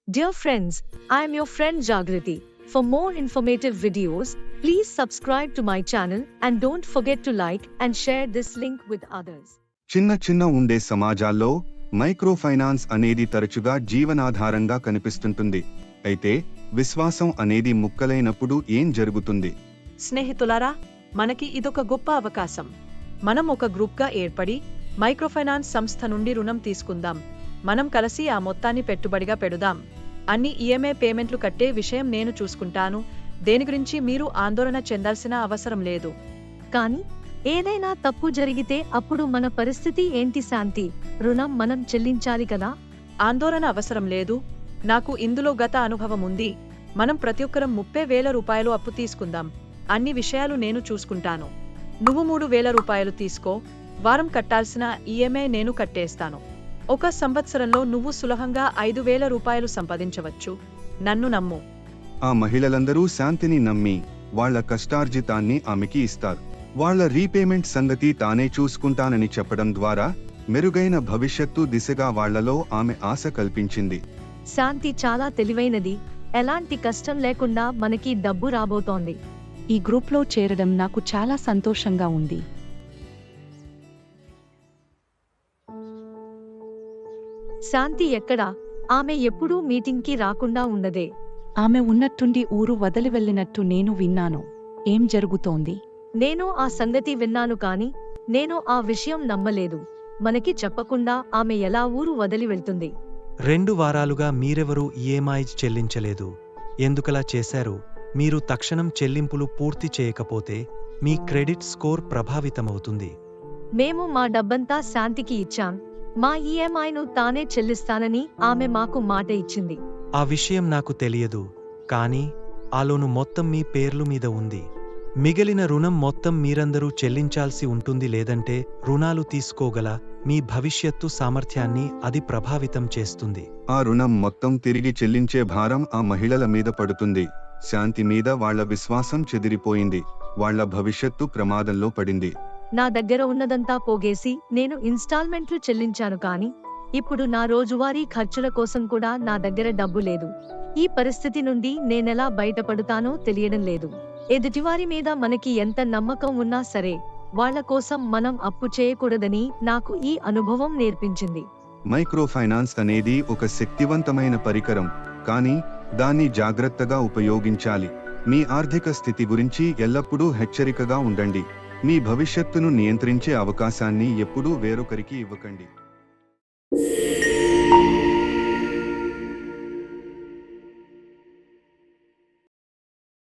Dear friends, I am your friend Jagriti. For more informative videos, please subscribe to my channel and don't forget to like and share this link with others. చిన్న ఉండే సమాజాల్లో microfinance అనేది తరచుగా జీవనాధారంగా కనిపిస్తుంటుంది. అయితే విశ్వాసం అనేది ముక్కలైనప్పుడు ఏం జరుగుతుంది? స్నేహితులారా, మనకి ఇదొక గొప్ప అవకాశం. మనం ఒక గ్రూప్గా ఏర్పడి మైక్రోఫైనాన్స్ సంస్థ నుండి రుణం తీసుకుందాం. మనం కలిసి ఆ మొత్తాన్ని పెట్టుబడిగా పెడుదాం. అన్ని ఈఎంఐ పేమెంట్లు కట్టే విషయం నేను చూసుకుంటాను. దేని గురించి మీరు ఆందోళన చెందాల్సిన అవసరం లేదు. కానీ ఏదైనా తప్పు జరిగితే అప్పుడు మన పరిస్థితి ఏంటి శాంతి? రుణం మనం చెల్లించాలి కదా? ఆందోళన అవసరం లేదు. నాకు ఇందులో గత అనుభవం ఉంది. మనం ప్రతి ఒక్కరం 30,000 రూపాయలు అప్పు తీసుకుందాం. అన్ని విషయాలు నేను చూసుకుంటాను. నువ్వు 3,000 రూపాయలు తీసుకో. వారం కట్టాల్సిన ఈఎంఐ నేను కట్టేస్తాను. 1 సంవత్సరంలో నువ్వు సులభంగా 5,000 రూపాయలు సంపాదించవచ్చు. నన్ను నమ్ము. ఆ మహిళలందరూ శాంతిని నమ్మి వాళ్ల కష్టార్జితాన్ని ఆమెకి ఇస్తారు. వాళ్ల రీపేమెంట్ సంగతి తానే చూసుకుంటానని చెప్పడం ద్వారా మెరుగైన భవిష్యత్తు దిశగా వాళ్లలో ఆమె ఆశ కల్పించింది. శాంతి చాలా తెలివైనది. ఎలాంటి కష్టం లేకుండా మనకి డబ్బు రాబోతోంది. ఈ గ్రూప్లో చేరడం నాకు చాలా సంతోషంగా ఉంది. శాంతి ఎక్కడా? ఆమె ఎప్పుడూ మీటింగ్కి రాకుండా ఉండదే. ఆమె ఉన్నట్టుండి ఊరు వదిలి వెళ్ళినట్టు నేను విన్నాను. ఏం జరుగుతోంది? నేను ఆ సంగతి విన్నాను కానీ నేను ఆ విషయం నమ్మలేదు. మనకి చెప్పకుండా ఆమె ఎలా ఊరు వదిలి వెళ్తుంది? 2 వారాలుగా మీరెవరూ ఈఎంఐ చెల్లించలేదు. ఎందుకలా చేశారు? మీరు తక్షణం చెల్లింపులు పూర్తి చేయకపోతే మీ క్రెడిట్ స్కోర్ ప్రభావితమవుతుంది. మేము మా డబ్బంతా శాంతికి ఇచ్చాం. మా ఈఎంఐను తానే చెల్లిస్తానని ఆమె మాకు మాట ఇచ్చింది. ఆ విషయం నాకు తెలియదు, కానీ ఆ లోను మొత్తం మీ పేర్లు మీద ఉంది. మిగిలిన రుణం మొత్తం మీరందరూ చెల్లించాల్సి ఉంటుంది. లేదంటే రుణాలు తీసుకోగల మీ భవిష్యత్తు సామర్థ్యాన్ని అది ప్రభావితం చేస్తుంది. ఆ రుణం మొత్తం తిరిగి చెల్లించే భారం ఆ మహిళల మీద పడుతుంది. శాంతి మీద వాళ్ల విశ్వాసం చెదిరిపోయింది. వాళ్ల భవిష్యత్తు ప్రమాదంలో పడింది. నా దగ్గర ఉన్నదంతా పోగేసి నేను ఇన్స్టాల్మెంట్లు చెల్లించాను కానీ ఇప్పుడు నా రోజువారీ ఖర్చుల కోసం కూడా నా దగ్గర డబ్బు లేదు. ఈ పరిస్థితి నుండి నేనెలా బయటపడతానో తెలియడం లేదు. ఎదుటివారి మీద మనకి ఎంత నమ్మకం ఉన్నా సరే వాళ్ల కోసం మనం అప్పు చేయకూడదని నాకు ఈ అనుభవం నేర్పించింది. మైక్రోఫైనాన్స్ అనేది ఒక శక్తివంతమైన పరికరం, కానీ దాన్ని జాగ్రత్తగా ఉపయోగించాలి. మీ ఆర్థిక స్థితి గురించి ఎల్లప్పుడూ హెచ్చరికగా ఉండండి. మీ భవిష్యత్తును నియంత్రించే అవకాశాన్ని ఎప్పుడూ వేరొకరికి ఇవ్వకండి.